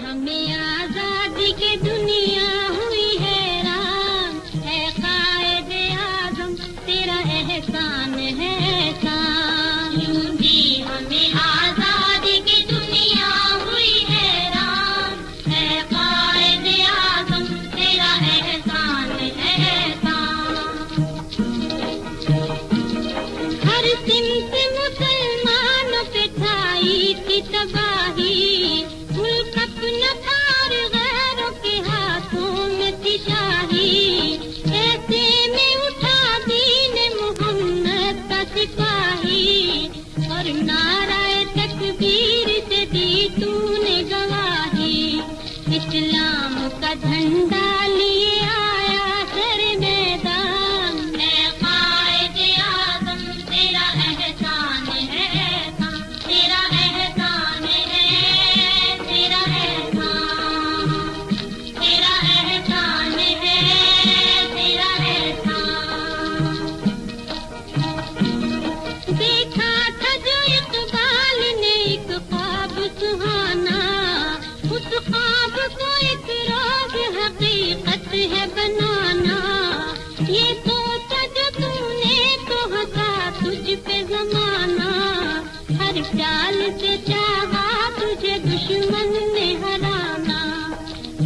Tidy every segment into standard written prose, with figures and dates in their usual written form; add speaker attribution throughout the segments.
Speaker 1: ہمیں آزادی کی دنیا ہوئی حیران، ہے قائد اعظم تیرا احسان ہے احسان، یوں بھی ہمیں آزادی کی دنیا ہوئی حیران، ہے قائد اعظم تیرا احسان ہے احسان، ہر سمت مسلمانوں پہ چھائی تھی تباہی، ملک اپنا تھار غیروں کے ہاتھوں میں تھی شاہی، ایسے میں اٹھا دین محمد کا سپاہی، اور نعرہ تکبیر سے دی تو نے گواہی، اسلام کا جھنڈا لیے آیا سر میدان، اے قائد اعظم تیرا احسان ہے احسان، تیرا احسان ہے، تیرا احسان، تیرا احسان ہے، تیرا احسان، دیکھا تھا جو اقبال نے ایک خواب سہانا، اس خواب کو ایک روز حقیقت ہے بنانا، یہ سوچا جو تو نے تو ہنسا تجھ پہ زمانہ، ہر چال سے چاہا تجھے دشمن نے ہرانا،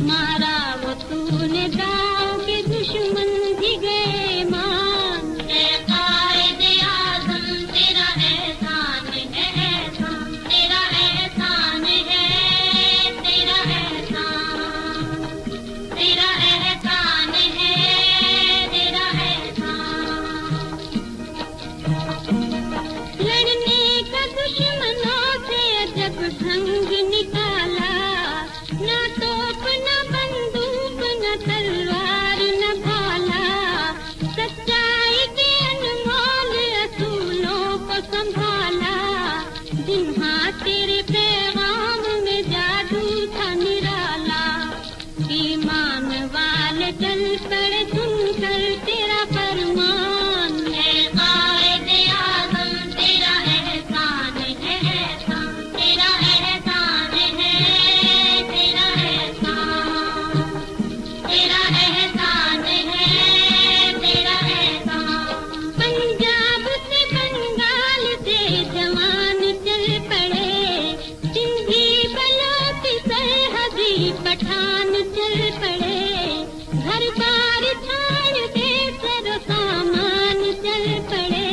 Speaker 1: مارا وہ تو نے داؤ کے دشمن بھی گئے مان، اے قائد اعظم تیرا احسان ہے احسان، تیرا احسان ہے، تیرا احسان، تیرا احسان ہے، تیرا احسان، لڑنے کا دشمنوں سے عجب ڈھنگ نکالا، نہ توپ نہ بندوق نہ تلوار نہ بھالا، سچائی کے انمول اصولوں کو سنبھالا، جنہاں تیرے پیغام میں جادو تھا نرالا، ایمان والے چل پڑے سن کر تیرا فرمان، اے قائد اعظم تیرا احسان ہے احسان، تیرا احسان ہے، تیرا احسان، تیرا احسان ہے، تیرا احسان، پنجاب سے بنگال سے جوان چل پڑے، سندھی بلوچ سرحدی پٹھان چل پڑے، گھر بار چھوڑ کے سر و سامان چل پڑے،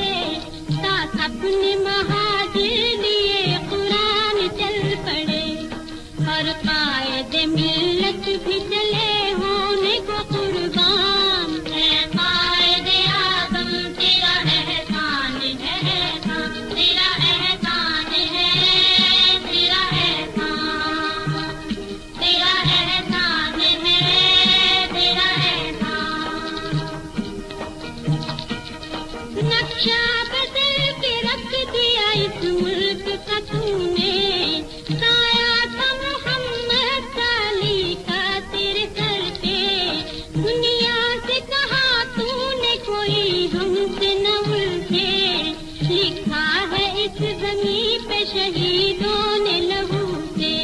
Speaker 1: ساتھ اپنے مہاجر لیے قرآن چل پڑے، اور قائد ملت بھی چلے ہونے کو قربان، اے قائد اعظم تیرا احسان ہے احسان، تیرا احسان ہے، تیرا احسان، تیرا احسان ہے، تیرا احسان، نقشہ بدل کے رکھ دیا اس ملک کا تو نے، سایہ تھا محمد کا علی کا تیرے سر پہ، دنیا سے کہا تو نے کوئی ہم سے نہ الجھے، لکھا ہے اس زمین پہ شہیدوں نے لہو سے،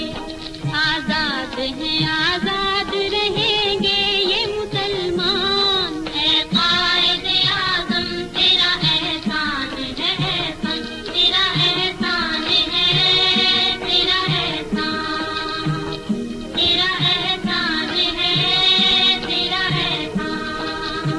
Speaker 1: آزاد ہیں آزاد رہیں گے یہ مسلمان، اے قائد اعظم تیرا احسان ہے احسان، تیرا احسان ہے، تیرا احسان، تیرا احسان ہے، تیرا احسان،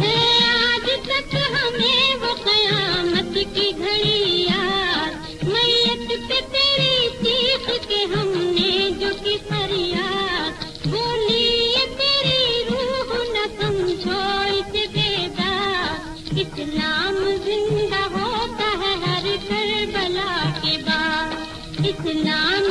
Speaker 1: ہے آج تک ہمیں وہ قیامت کی گھڑی یاد، میت پہ تیری چیخ کے ہم نے جو کی فریاد، بولی یہ تیری روح نہ سمجھو اسے بیدار، اسلام زندہ ہوتا ہے ہر کربلا کے بعد، اسلام